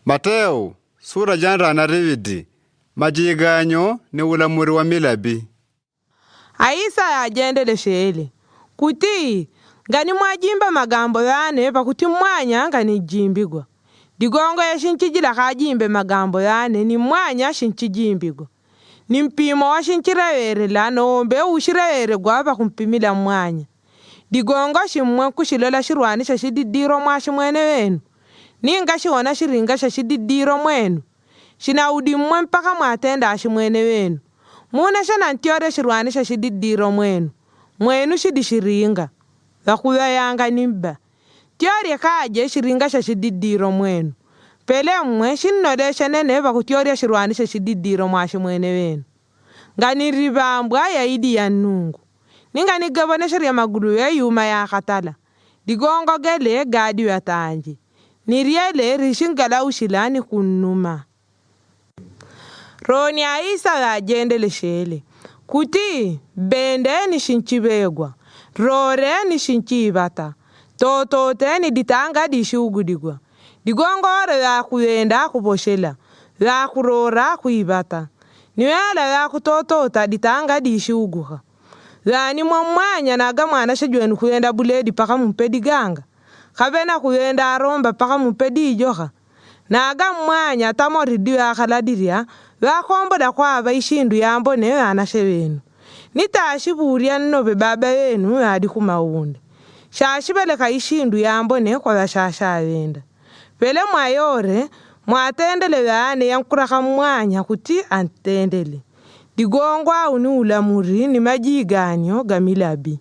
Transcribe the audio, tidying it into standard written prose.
Mateo, sura janra na rividi, majiganyo ni ulamuri wa milabi. Aisa ajendele shele. Kuti, ngani mwajimba magambo yane pakuti mwanya ngani jimbigwa. Digongo ya shinchijila kajimbe magambo yane ni mwanya shinchijimbigwa. Ni mpimo wa shinchirewere lano ombe ushirewere gwaba kumpimila mwanya. Digongo shimwe kushilola shirwani shashididiro mwashi mwene wenu. Ninga shiwana shiringa shashididiro mwenu. Shinaudi mwe mpaka mwatenda ashi mwene wenu. Muna shana ntiore shirwani shashididiro mwenu. Mwenu shidishiringa. Wakuwa yanga nimba. Tiore kaje shiringa shashididiro mwenu. Pele mwe shinodesha nene wakutiore shirwani shashididiro mwashi mwene wenu. Ngani ribambwa ya idi ya nungu. Ninga nigabone shiria maguru ya yuma ya katala. Digongo gele gadi ya tanji. Niriele rishingala ushilani kunuma. Roni Aisa ya jendele shele. Kuti bende ni shinchibegwa. Rore ni shinchibata. Totote ni ditanga dishugudigwa. Digongo ore ya kuyenda kuboshela. Ya kurora kuibata. Niwela ya kutotota ditanga dishuguha. Ya ni mwanya na gamana shajwenu kuyenda buledi paka mpedi ganga. Kabena kuyenda aromba paka mpedi ijoha. Na agamwanya tamoridiyo ya kaladiria. Wakombo da kwa baishindu yambo ne anashewenu. Nitashiburia nnobe baba wenu hadi kumaunde. Shashibele kaishindu yambo ne kwa shasha wenda. Pele mwayore mwatendele waane yankuraka mwanya kuti antendele. Digongwa uni ulamuri ni majiganyo gamilabi.